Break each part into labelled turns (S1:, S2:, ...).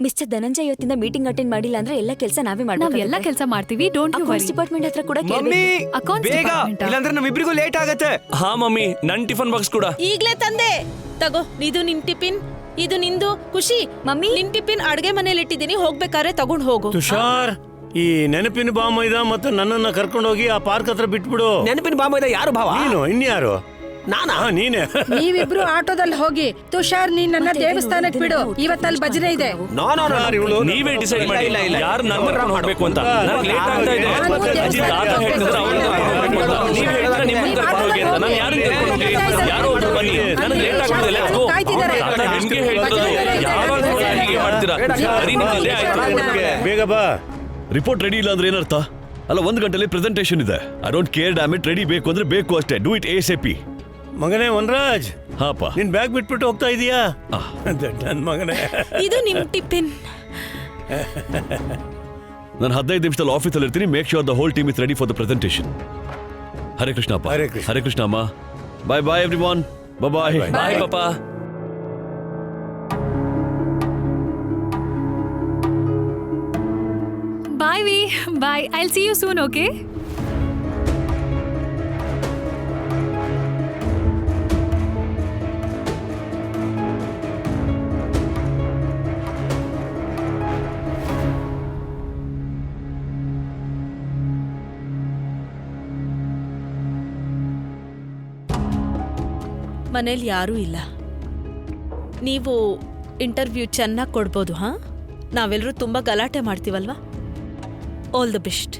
S1: Mister Dhananjay ಇವತ್ತಿಂದ meeting attend ಮಾಡಿಲ್ಲ ಅಂದ್ರೆ ಎಲ್ಲ ಕೆಲಸ ನಾವೇ
S2: ನಾವ್ ಎಲ್ಲ ಕೆಲಸ ಮಾಡ್ತೀವಿ. Don't you worry.
S1: ಡಿಪಾರ್ಟ್ಮೆಂಟ್ ಹತ್ರ ಕೂಡ
S3: ಮಮ್ಮಿ
S2: ಅಕೌಂಟ್ಸ್
S3: ಬೇಗ
S2: ಡಿಪಾರ್ಟ್ಮೆಂಟ್
S3: ಇಲ್ಲಾಂದ್ರೆ ನಮ್ಮಿಬ್ರಿಗೂ ಲೇಟ್ ಆಗತ್ತೆ.
S4: ಹಾ ಮಮ್ಮಿ, ನನ್ ಟಿಫನ್ ಬಾಕ್ಸ್ ಕೂಡ
S5: ಈಗ್ಲೇ ತಂದೆ. ತಗೋ, ಇದು ನಿನ್ ಟಿಫಿನ್, ಇದು ನಿಂದು. ಖುಷಿ
S1: ಮಮ್ಮಿ
S5: ನಿನ್ ಟಿಫಿನ್ ಅಡ್ಗೆ ಮನೇಲಿ ಇಟ್ಟಿದ್ದೀನಿ, ಹೋಗ್ಬೇಕಾದ್ರೆ ತಗೊಂಡ್ ಹೋಗು.
S6: ತುಷಾರ್, ಈ ನೆನಪಿನ ಬಾಮೈದ ಮತ್ತೆ ನನ್ನನ್ನ ಕರ್ಕೊಂಡೋಗಿ ಆ ಪಾರ್ಕ್ ಹತ್ರ ಬಿಟ್ಬಿಡು.
S3: ನೆನಪಿನ ಬಾಮೈದ ಯಾರು ಭಾವ?
S6: ನೀನು ಇನ್ಯಾರು?
S3: ನಾನಾ?
S6: ನೀನೆ.
S7: ನೀವಿಬ್ರು ಆಟೋದಲ್ಲಿ ಹೋಗಿ. ತುಷಾರ್, ನೀನ್ ನನ್ನ ದೇವಸ್ಥಾನಕ್ಕೆ ಬಿಡು, ಇವತ್ತಲ್ಲಿ ಭಜನೆ ಇದೆ.
S4: ನೀವೇ ಡಿಸೈಡ್ ಮಾಡಿ ಯಾರು ನನ್ನ ಕರ್ಕೊಂಡು ಹೋಗ್ಬೇಕು ಅಂತ. ನನಗೆ ಲೇಟ್ ಆಗ್ತಾ ಇದೆ. ಅಜ್ಜಿ ತಾತ ಹೇಳ್ತಿದ್ರು ಅವ್ರನ್ನ ಕರ್ಕೊಂಡು ಹೋಗ್ಬೇಕು ಅಂತ. ನೀವು ಹೇಳಿದ್ರೆ ನಿಮ್ಮನ್ನ ಕರ್ಕೊಂಡು ಹೋಗಿ ಅಂತ. ನಾನು ಯಾರನ್ನ ಕರ್ಕೊಂಡು ಹೋಗಿ? ಯಾರೋ ಒಬ್ರು ಬನ್ನಿ. ನನಗೆ ಲೇಟ್ ಆಗ್ತದೆ. Let's go. ತಾತ ನಿಮ್ಗೆ ಹೇಳ್ತಿರೋದು ಯಾವಾಗ ಹೀಗೆ ಮಾಡ್ತೀರಾ? ಸರಿ, ನಿಮ್ಗೆ ಆಯ್ತು.
S6: ಬೇಗ ಬಾ.
S8: ರಿಪೋರ್ಟ್ ರೆಡಿ ಇಲ್ಲ ಅಂದ್ರೆ ಏನರ್ಥ? ಅಲ್ಲ, 1 ಗಂಟೆಲಿ ಪ್ರೆಸೆಂಟೇಷನ್ ಇದೆ. I don't care dam it. Ready ಬೇಕು ಅಂದ್ರೆ ಬೇಕು ಅಷ್ಟೇ. Do it ASAP.
S6: ಮಗನೇ ವನರಾಜ್,
S8: ಹಾಪ,
S6: ನಿನ್ ಬ್ಯಾಗ್ ಬಿಟ್ಬಿಟ್ಟು ಹೋಗ್ತಾ ಇದೀಯಾ? ನನ್ ಮಗನೇ.
S5: ಇದು ನಿಮ್ ಟಿಫಿನ್.
S8: ನಾನು 15 ನಿಮಿಷದಲ್ಲಿ ಆಫೀಸಲ್ಲಿ ಇರ್ತೀನಿ. Make sure the whole team is ready for the presentation. Hare Krishna ಅಪ್ಪ.
S6: ಹರೇ ಕೃಷ್ಣ.
S8: ಹರೇ ಕೃಷ್ಣ ಅಮ್ಮ. ಬಾಯ್ ಬಾಯ್ everyone. Bye
S4: bye papa.
S2: Bye ವಿ. Bye. I'll see you soon. Okay.
S5: ಮನೇಲಿ ಯಾರೂ ಇಲ್ಲ. ನೀವು ಇಂಟರ್ವ್ಯೂ ಚೆನ್ನಾಗಿ ಕೊಡ್ಬೋದು. ಹಾ, ನಾವೆಲ್ಲರೂ ತುಂಬಾ ಗಲಾಟೆ ಮಾಡ್ತೀವಲ್ವಾ? All the best.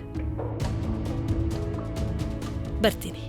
S5: ಬರ್ತೀನಿ.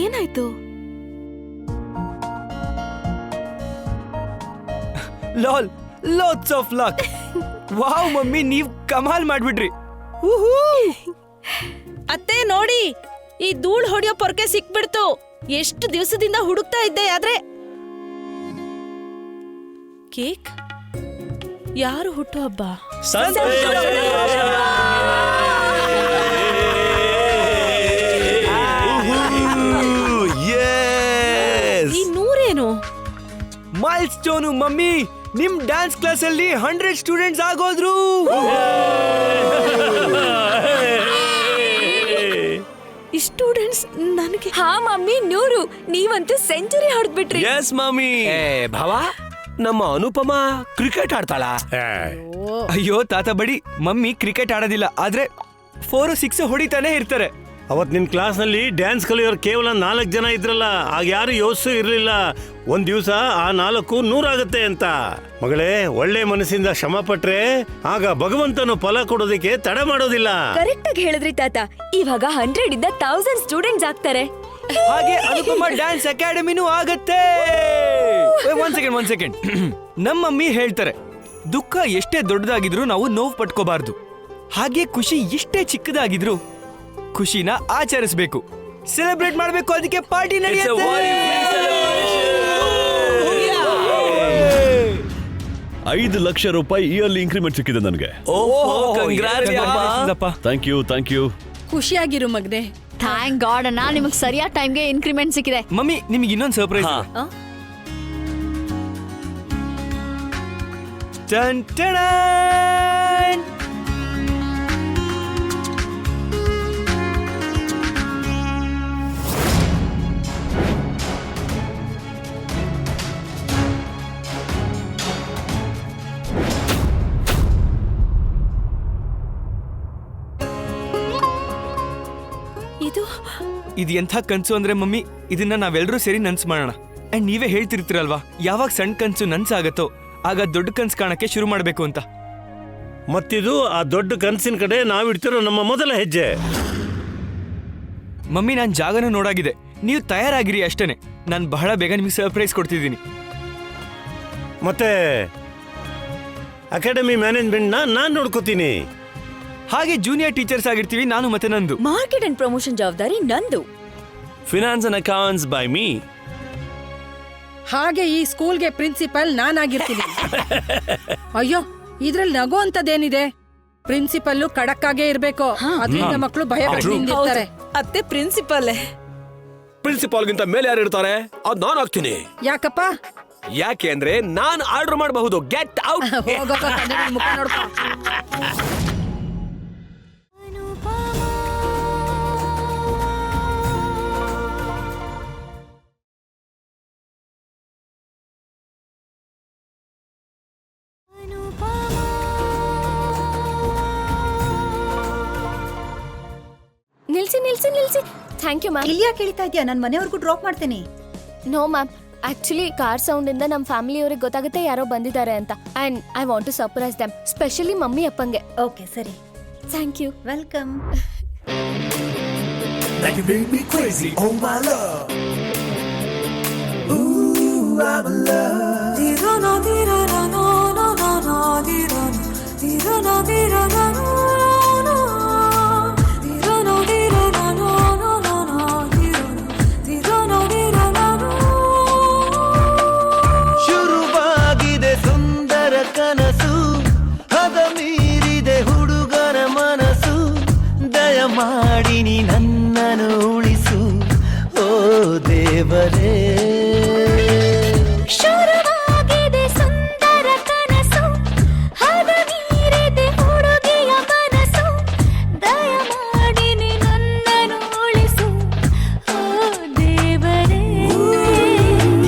S1: ಏನಾಯ್ತು?
S3: Lal, lots of luck. Wow mummy, ನೀವ್ ಕಮಾಲ್ ಮಾಡ್ಬಿಟ್ರಿ.
S5: ಅತ್ತೆ ನೋಡಿ, ಈ ಧೂಳ್ ಹೊಡಿಯೋ ಪೊರ್ಕೆ ಸಿಕ್ಬಿಡ್ತು. ಎಷ್ಟು ದಿವಸದಿಂದ ಹುಡುಕ್ತಾ ಇದ್ದೆ. ಆದ್ರೆ ಕೇಕ್ ಯಾರು ಹುಟ್ಟು ಹಬ್ಬ? ಈ ನೂರೇನು
S3: ಮೈಲ್ ಸ್ಟೋನು ಮಮ್ಮಿ. ನಿಮ್ ಡ್ಯಾನ್ಸ್ ಕ್ಲಾಸ್ ಅಲ್ಲಿ 100 ಸ್ಟೂಡೆಂಟ್ಸ್ ಆಗೋದ್ರು.
S5: ಈ ಸ್ಟೂಡೆಂಟ್ಸ್ ನನಗೆ.
S1: ಹಾ ಮಮ್ಮಿ, 100. ನೀವಂತೂ ಸೆಂಚುರಿ ಹೊಡೆದ್ಬಿಟ್ರಿ.
S4: S mummy.
S3: ಭಾವ, ನಮ್ಮ ಅನುಪಮ ಕ್ರಿಕೆಟ್ ಆಡ್ತಾಳ? ಅಯ್ಯೋ ತಾತ ಬಡಿ, ಮಮ್ಮಿ ಕ್ರಿಕೆಟ್ ಆಡೋದಿಲ್ಲ, ಆದ್ರೆ 4 6 ಹೊಡಿತಾನೆ ಇರ್ತಾರೆ.
S6: ಅವತ್ ನಿನ್ ಕ್ಲಾಸ್ ನಲ್ಲಿ ಡ್ಯಾನ್ಸ್ ಕಲಿಯೋರು ಕೇವಲ 4 ಜನ ಇದ್ರಲ್ಲ. ಆಗ ಯಾರು ಯೋಚಿಸೂ ಇರ್ಲಿಲ್ಲ ಒಂದ್ ದಿವಸ ಆ 4 100 ಆಗತ್ತೆ ಅಂತ. ಮಗಳೇ, ಒಳ್ಳೆ ಮನಸ್ಸಿಂದ ಶ್ರಮ ಪಟ್ರೆ ಆಗ ಭಗವಂತನು ಫಲ ಕೊಡೋದಕ್ಕೆ ತಡ ಮಾಡೋದಿಲ್ಲ.
S1: ಕರೆಕ್ಟ್ ಆಗಿ ಹೇಳಿದ್ರಿ ತಾತ. ಇವಾಗ 100 ಇಂದ 1000 ಸ್ಟೂಡೆಂಟ್ಸ್ ಆಗ್ತಾರೆ.
S3: ಹಾಗೆ ಅನುಪಮ ಡ್ಯಾನ್ಸ್ ಅಕಾಡೆಮಿನೂ ಆಗತ್ತೆ. ಒಂದ್ ಸೆಕೆಂಡ್. ನಮ್ಮ ಮಮ್ಮಿ ಹೇಳ್ತಾರೆ, ದುಃಖ ಎಷ್ಟೇ ದೊಡ್ಡದಾಗಿದ್ರು ನಾವು ನೋವು ಪಟ್ಕೋಬಾರ್ದು. ಹಾಗೆ ಖುಷಿ ಎಷ್ಟೇ ಚಿಕ್ಕದಾಗಿದ್ರು ಖುಷಿನ ಆಚರಿಸಬೇಕು, ಸೆಲೆಬ್ರೇಟ್ ಮಾಡಬೇಕು. ಅದಕ್ಕೆ ಪಾರ್ಟಿ ನಡೆಯುತ್ತೆ.
S8: 5 ಲಕ್ಷ ರೂಪಾಯಿ ಇಯರ್ಲಿ ಇನ್ಕ್ರಿಮೆಂಟ್ ಸಿಕ್ಕಿದೆ ನನಗೆ. Thank you.
S7: ಖುಷಿಯಾಗಿರು ಮಗ್ನೆ.
S2: ಥ್ಯಾಂಕ್ ಗಾಡ್ ಅಣ್ಣ, ನಿಮಗೆ ಸರಿಯಾದ ಟೈಮ್ಗೆ ಇನ್ಕ್ರಿಮೆಂಟ್ ಸಿಕ್ಕಿದೆ.
S3: ಮಮ್ಮಿ, ನಿಮಗೆ ಇನ್ನೊಂದು ಸರ್ಪ್ರೈಸ್. ಇದು ಎಂಥ ಕನ್ಸು ಅಂದ್ರೆ ಮಮ್ಮಿ, ಇದನ್ನ ನಾವೆಲ್ಲರೂ ಸೇರಿ ನನ್ಸ್ ಮಾಡೋಣ. ಅಂಡ್ ನೀವೇ ಹೇಳ್ತಿರ್ತೀರಲ್ವಾ, ಯಾವಾಗ ಸಣ್ಣ ಕನ್ಸು ನನ್ಸಾಗತ್ತೋ ಆಗ ದೊಡ್ಡ ಕನ್ಸು ಕಾಣಕ್ಕೆ ಶುರು ಮಾಡ್ಬೇಕು ಅಂತ.
S6: ಮತ್ತಿದು ಆ ದೊಡ್ಡ ಕನಸಿನ ಕಡೆ ನಾವಿಡ್ತಿರೋ ನಮ್ಮ ಮೊದಲ ಹೆಜ್ಜೆ.
S3: ಮಮ್ಮಿ, ನಾನ್ ಜಾಗನೂ ನೋಡಾಗಿದೆ, ನೀವು ತಯಾರಾಗಿರಿ ಅಷ್ಟೇನೆ. ನಾನು ಬಹಳ ಬೇಗ ನಿಮ್ಗೆ ಸರ್ಪ್ರೈಸ್ ಕೊಡ್ತಿದ್ದೀನಿ.
S6: ಮತ್ತೆ ಅಕಾಡೆಮಿ ಮ್ಯಾನೇಜ್ಮೆಂಟ್ನ ನಾನು ನೋಡ್ಕೋತೀನಿ.
S3: ಹಾಗೆ ಜೂನಿಯರ್ ಟೀಚರ್ಸ್ ಆಗಿರ್ತೀವಿ ನಾನು ಮತ್ತೆ ನಂದು.
S1: ಮಾರ್ಕೆಟ್ ಅಂಡ್ ಪ್ರಮೋಷನ್ ಜವಾಬ್ದಾರಿ ನಂದು.
S4: Finance and accounts by me.
S7: ಹಾಗೆ ಈ ಸ್ಕೂಲ್ಗೆ ಪ್ರಿನ್ಸಿಪಲ್ ನಾನಾಗಿರ್ತೀನಿ. ಅಯ್ಯೋ, ಇದ್ರಲ್ಲಿ ನಗೋ ಅಂತದೇನಿದೆ? ಪ್ರಿನ್ಸಿಪಲ್ಲು ಖಡಕ್ ಆಗೇ ಇರ್ಬೇಕು, ಅದರಿಂದ ಮಕ್ಕಳು ಭಯ ಪಡ್ತಿರ್ತಾರೆ.
S5: ಅತ್ತೆ ಪ್ರಿನ್ಸಿಪಲ್.
S9: ಪ್ರಿನ್ಸಿಪಾಲ್ಗಿಂತ ಮೇಲೆ ಯಾರು ಇರ್ತಾರೆ? ಅದ್ ನಾನು ಆಗ್ತೀನಿ.
S7: ಯಾಕಪ್ಪ?
S9: ಯಾಕೆ ಅಂದ್ರೆ ನಾನು ಆರ್ಡರ್ ಮಾಡಬಹುದು. Get out.
S7: ಹೋಗಪ್ಪ, ಕನ್ನಡಿ ಮುಖ ನೋಡ್ಕೊ.
S1: ನಿಲ್ಸಿ ನಿಲ್ಸಿ ನಿಲ್ಸಿ. Thank you ma'am.
S10: ಇಲ್ಲಿ ಯಾಕೆ ಹೇಳ್ತಾ ಇದೆಯಾ? ನಾನು ಮನೆವರೆಗೂ ಡ್ರಾಪ್ ಮಾಡ್ತೀನಿ.
S1: No ma'am, actually car sound ಇಂದ ನಮ್ಮ ಫ್ಯಾಮಿಲಿಯವ್ರಿಗೆ ಗೊತ್ತಾಗುತ್ತೆ ಯಾರೋ ಬಂದಿದ್ದಾರೆ ಅಂತ. And I want to surprise them, specially mummy ಅಪ್ಪಂಗೆ.
S10: ಓಕೆ, ಸರಿ.
S1: Thank you.
S10: ವೆಲ್ಕಮ್.
S11: ಶುರುವಾಗಿದೆ ಸುಂದರ ಕನಸು, ಹದ ಮೀರಿದೆ ಹುಡುಗರ ಮನಸ್ಸು. ದಯಮಾಡಿ ನೀ ನನ್ನನ್ನು ಉಳಿಸು, ಓ ದೇವರೇ.
S1: ಶುರುವಾಗಿದೆ ಸುಂದರ ಕನಸು, ಹದ ಮೀರಿದೆ ಹುಡುಗಿಯ ಮನಸ್ಸು. ದಯಮಾಡಿ ನೀ ನನ್ನನ್ನು ಉಳಿಸು, ಓ ದೇವರೇ.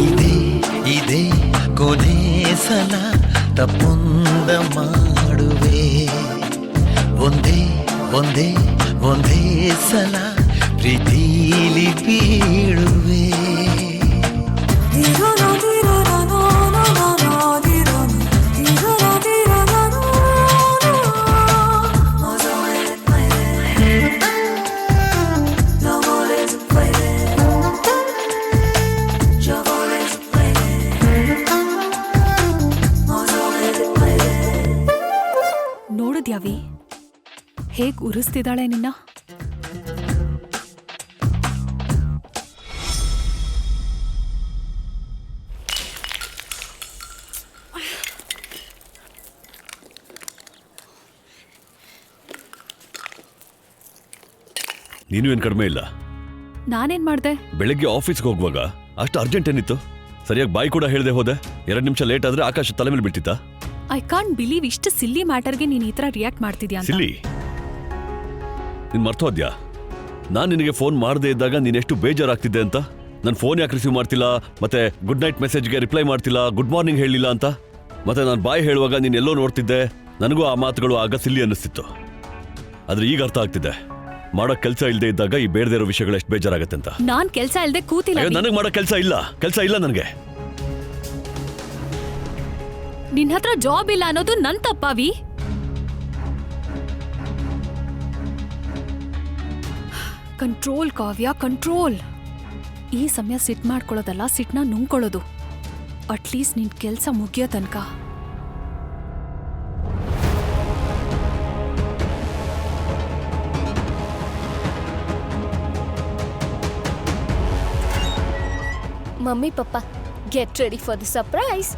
S11: ಇದೇ ಇದೇ ಕೊನೆ ಸಲ ತಪ್ಪೊಂದ ಮಾಡುವೆ, ಒಂದೇ ಒಂದೇ ಒಂದೇ ಸಲ ಪ್ರೀತಿಲಿ ಬೀಳುವೆ.
S2: ನೋಡಿದ್ಯಾವಿ ಹೇಗ್ ಉರಿಸ್ತಿದ್ದಾಳೆ ನಿನ್ನ?
S8: ನೀನು ಏನ್ ಕಡಿಮೆ ಇಲ್ಲ.
S2: ನಾನೇನ್ ಮಾಡ್ದೆ?
S8: ಬೆಳಗ್ಗೆ ಆಫೀಸ್ಗೆ ಹೋಗುವಾಗ ಅಷ್ಟು ಅರ್ಜೆಂಟ್ ಏನಿತ್ತು? ಸರಿಯಾಗಿ ಬಾಯ್ ಕೂಡ ಹೇಳ್ದೆ ಹೋದೆ. 2 ನಿಮಿಷ ಲೇಟ್ ಆದ್ರೆ ಆಕಾಶ ತಲೆ ಮೇಲೆ ಬಿಟ್ಟಿತ್ತ?
S2: ಐ ಕಾಂಟ್ ಬಿಲೀವ್ ಇಷ್ಟು ಸಿಲ್ಲಿ ಮ್ಯಾಟರ್ಗೆ ನೀನ್ ಈ ತರ ರಿಯಾಕ್ಟ್ ಮಾಡ್ತಿದ್ಯಾ ಅಂತ.
S8: ಸಿಲ್ಲಿ, ನೀನ್ ಮರ್ತೋದ್ಯಾ ನಾನ್ ನಿನಗೆ ಫೋನ್ ಮಾಡದೇ ಇದ್ದಾಗ ನೀನ್ ಎಷ್ಟು ಬೇಜಾರಾಗ್ತಿದ್ದೆ ಅಂತ? ನನ್ ಫೋನ್ ಯಾಕೆ ರಿಸೀವ್ ಮಾಡ್ತಿಲ್ಲ, ಮತ್ತೆ ಗುಡ್ ನೈಟ್ ಮೆಸೇಜ್ಗೆ ರಿಪ್ಲೈ ಮಾಡ್ತಿಲ್ಲ, ಗುಡ್ ಮಾರ್ನಿಂಗ್ ಹೇಳಿಲ್ಲ ಅಂತ. ಮತ್ತೆ ನಾನು ಬಾಯ್ ಹೇಳುವಾಗ ನೀನ್ ಎಲ್ಲೋ ನೋಡ್ತಿದ್ದೆ. ನನಗೂ ಆ ಮಾತುಗಳು ಆಗ ಸಿಲ್ಲಿ ಅನ್ನಿಸ್ತಿತ್ತು. ಆದ್ರೆ ಈಗ ಅರ್ಥ ಆಗ್ತಿದೆ, ಮಾಡೋ ಕೆಲಸ ಇಲ್ಲದೆ ಇದ್ದಾಗ ಈ ಬೇಡದೇ ಇರೋ ವಿಷಯಗಳು ಎಷ್ಟು ಬೇಜಾರಾಗತ್ತೆ ಅಂತ.
S2: ನಾನ್ ಕೆಲಸ ಇಲ್ಲದೆ ಕೂತಿಲ್ಲ.
S8: ನನಗೆ ಮಾಡೋ ಕೆಲಸ ಇಲ್ಲ ನನಗೆ.
S2: ನಿನ್ ಹತ್ರ ಜಾಬ್ ಇಲ್ಲ ಅನ್ನೋದು ನನ್ ತಪ್ಪಾವಿ. ಕಂಟ್ರೋಲ್ ಕಾವ್ಯ, ಕಂಟ್ರೋಲ್. ಈ ಸಮಯ ಸಿಟ್ ಮಾಡ್ಕೊಳ್ಳೋದಲ್ಲ, ಸಿಟ್ನ ನುಂಗ್ಕೊಳ್ಳೋದು. ಅಟ್ಲೀಸ್ಟ್ ನಿನ್ ಕೆಲ್ಸ ಮುಗಿಯೋ ತನಕ.
S1: Mummy papa, get ready for the surprise.